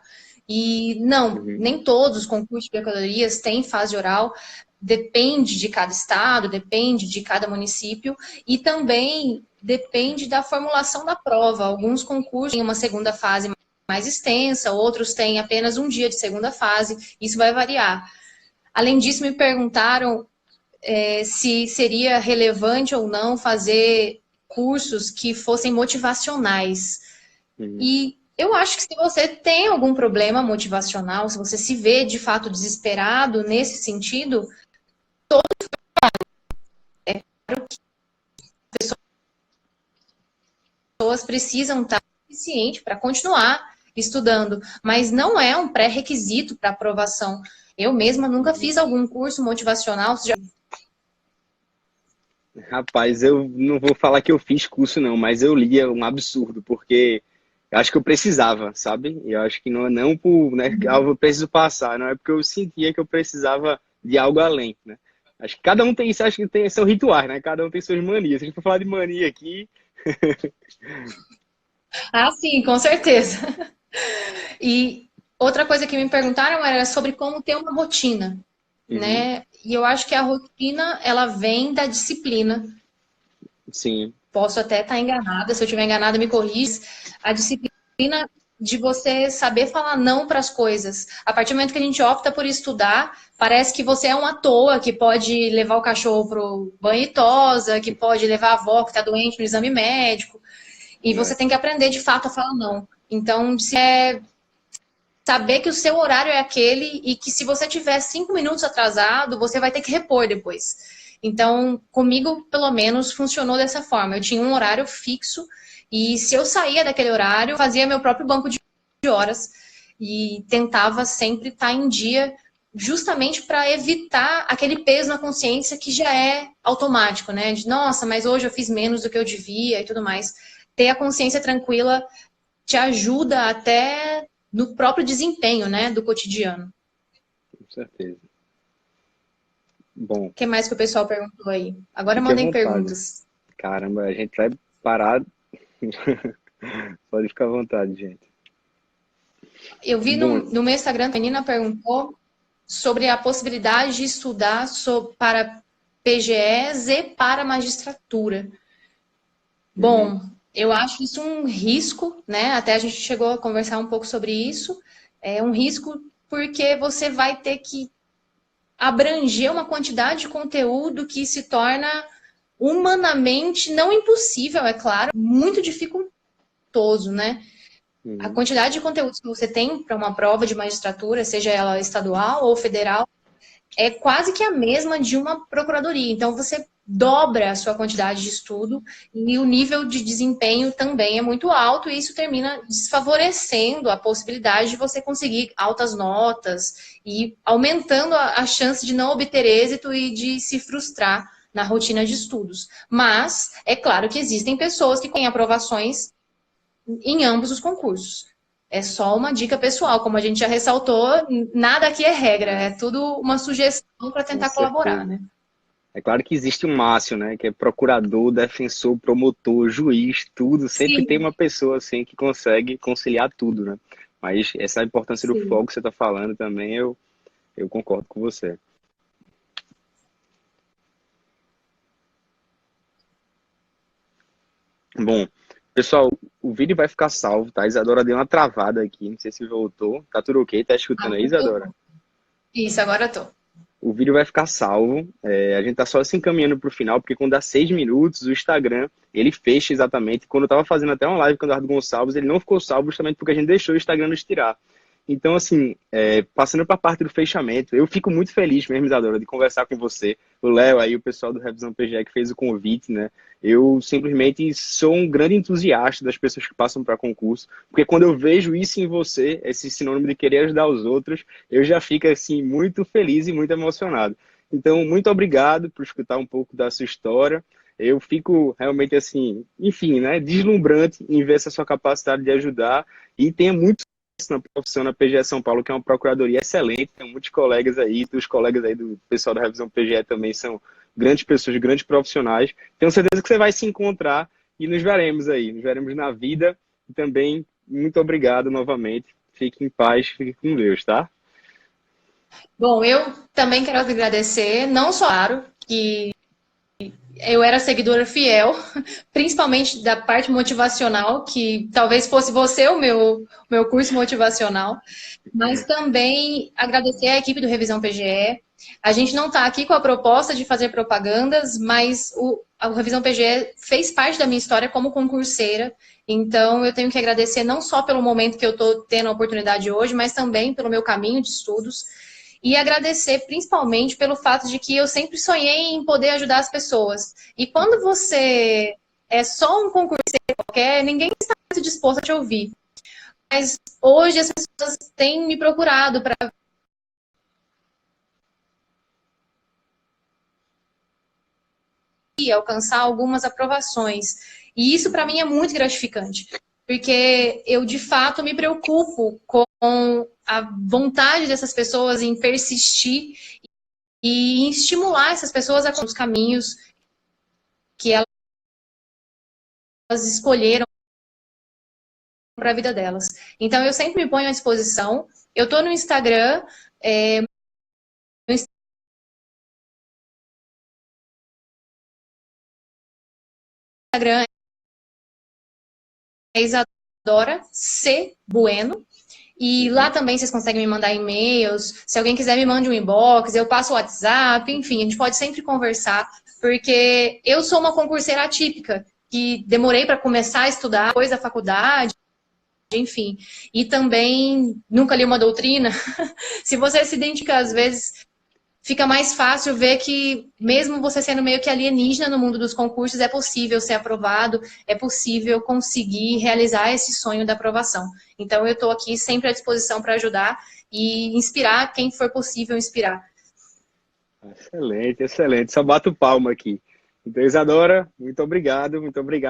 E não, Uhum. nem todos os concursos de procuradorias têm fase oral, depende de cada estado, depende de cada município e também depende da formulação da prova. Alguns concursos têm uma segunda fase mais extensa, outros têm apenas um dia de segunda fase, isso vai variar. Além disso, me perguntaram se seria relevante ou não fazer cursos que fossem motivacionais. Uhum. E eu acho que se você tem algum problema motivacional, se você se vê de fato desesperado nesse sentido, pessoas precisam estar suficiente para continuar estudando, mas não é um pré-requisito para aprovação. Eu mesma nunca fiz algum curso motivacional. Rapaz, eu não vou falar que eu fiz curso, não, mas eu lia um absurdo, porque eu acho que eu precisava, sabe? E eu acho que não por, né, que eu preciso passar, não é porque eu sentia que eu precisava de algo além, né? Acho que cada um tem isso, acho que tem são rituais, né? Cada um tem suas manias. Se a gente for falar de mania aqui. Ah, sim, com certeza. E outra coisa que me perguntaram era sobre como ter uma rotina, Uhum, né? E eu acho que a rotina, ela vem da disciplina. sim. Posso até estar enganada, se eu estiver enganada, me corrija. A disciplina de você saber falar não para as coisas. A partir do momento que a gente opta por estudar, parece que você é um à toa, que pode levar o cachorro pro banho e tosa, que pode levar a avó que está doente no exame médico. E você Né? tem que aprender de fato a falar não. Então, se é saber que o seu horário é aquele e que se você tiver 5 minutos atrasado, você vai ter que repor depois. Então, comigo, pelo menos, funcionou dessa forma. Eu tinha um horário fixo e se eu saía daquele horário, eu fazia meu próprio banco de horas e tentava sempre estar em dia, justamente para evitar aquele peso na consciência que já é automático, né? De, nossa, mas hoje eu fiz menos do que eu devia e tudo mais. Ter a consciência tranquila te ajuda até no próprio desempenho, né, do cotidiano. Com certeza. Bom, O que mais que o pessoal perguntou aí? Agora fique à mandem vontade. perguntas. Caramba, a gente vai parar. Pode ficar à vontade, gente. Eu vi Bom, no meu Instagram, a menina perguntou sobre a possibilidade de estudar para PGEs e para magistratura. uhum, Bom, eu acho isso um risco, né? Até a gente chegou a conversar um pouco sobre isso. É um risco porque você vai ter que abranger uma quantidade de conteúdo que se torna humanamente não impossível, é claro, muito dificultoso, né? A uhum, quantidade de conteúdos que você tem para uma prova de magistratura, seja ela estadual ou federal, é quase que a mesma de uma procuradoria. Então, você dobra a sua quantidade de estudo e o nível de desempenho também é muito alto, e isso termina desfavorecendo a possibilidade de você conseguir altas notas e aumentando a chance de não obter êxito e de se frustrar na rotina de estudos. Mas é claro que existem pessoas que têm aprovações em ambos os concursos. É só uma dica pessoal, como a gente já ressaltou, nada aqui é regra, é tudo uma sugestão para com tentar colaborar, certeza. né? É claro que existe um máximo, né? Que é procurador, defensor, promotor, juiz, tudo. Sempre tem Sim, uma pessoa assim que consegue conciliar tudo, né? Mas essa importância do sim. foco que você está falando também, eu concordo com você. Bom, pessoal, o vídeo vai ficar salvo, tá? A Isadora deu uma travada aqui, não sei se voltou. Tá tudo ok? Tá escutando aí, Agora eu Isadora? tô. Isso, agora eu tô. O vídeo vai ficar salvo. A gente tá só se encaminhando pro final, porque quando dá 6 minutos, o Instagram, ele fecha exatamente. Quando eu tava fazendo até uma live com o Eduardo Gonçalves, ele não ficou salvo justamente porque a gente deixou o Instagram nos tirar. Então, assim, passando para a parte do fechamento, eu fico muito feliz mesmo, Isadora, de conversar com você, o Léo aí, o pessoal do Revisão PGE que fez o convite, né? Eu simplesmente sou um grande entusiasta das pessoas que passam para concurso, porque quando eu vejo isso em você, esse sinônimo de querer ajudar os outros, eu já fico, assim, muito feliz e muito emocionado. Então, muito obrigado por escutar um pouco da sua história. Eu fico realmente, assim, enfim, né, deslumbrante em ver essa sua capacidade de ajudar e tenha muito na profissão na PGE São Paulo, que é uma procuradoria excelente. Tem muitos colegas aí, os colegas aí do pessoal da Revisão PGE também são grandes pessoas, grandes profissionais. Tenho certeza que você vai se encontrar e nos veremos aí, nos veremos na vida. E também, muito obrigado novamente. Fique em paz, fique com Deus, tá? Bom, eu também quero agradecer, não só claro, que eu era seguidora fiel, principalmente da parte motivacional, que talvez fosse você o meu curso motivacional, mas também agradecer à equipe do Revisão PGE. A gente não está aqui com a proposta de fazer propagandas, mas a Revisão PGE fez parte da minha história como concurseira, então eu tenho que agradecer não só pelo momento que eu estou tendo a oportunidade hoje, mas também pelo meu caminho de estudos. E agradecer principalmente pelo fato de que eu sempre sonhei em poder ajudar as pessoas. E quando você é só um concurseiro qualquer, ninguém está muito disposto a te ouvir. Mas hoje as pessoas têm me procurado para alcançar algumas aprovações. E isso para mim é muito gratificante, porque eu de fato me preocupo com a vontade dessas pessoas em persistir e em estimular essas pessoas a os caminhos que elas escolheram para a vida delas. Então, eu sempre me ponho à disposição. Eu estou no Instagram, no Instagram é Isadora C. Bueno. E lá Uhum. também vocês conseguem me mandar e-mails. Se alguém quiser, me mande um inbox, eu passo o WhatsApp, enfim, a gente pode sempre conversar, porque eu sou uma concurseira atípica, que demorei para começar a estudar depois da faculdade, enfim. E também nunca li uma doutrina. Se você se identifica, às vezes, fica mais fácil ver que, mesmo você sendo meio que alienígena no mundo dos concursos, é possível ser aprovado, é possível conseguir realizar esse sonho da aprovação. Então, eu estou aqui sempre à disposição para ajudar e inspirar quem for possível inspirar. Excelente, excelente. Só bato palma aqui. Então, Isadora, muito obrigado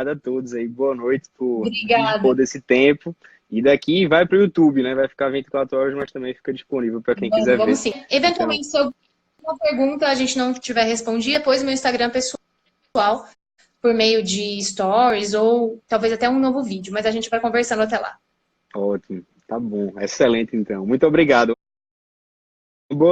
a todos aí. Boa noite por dispor Obrigada. desse tempo. E daqui vai para o YouTube, né? Vai ficar 24 horas, mas também fica disponível para quem quiser ver. Vamos sim. Eventualmente, se alguma pergunta a gente não tiver respondido, depois meu Instagram pessoal, por meio de stories ou talvez até um novo vídeo, mas a gente vai conversando até lá. Ótimo, tá bom. Excelente, então. Muito obrigado. Boa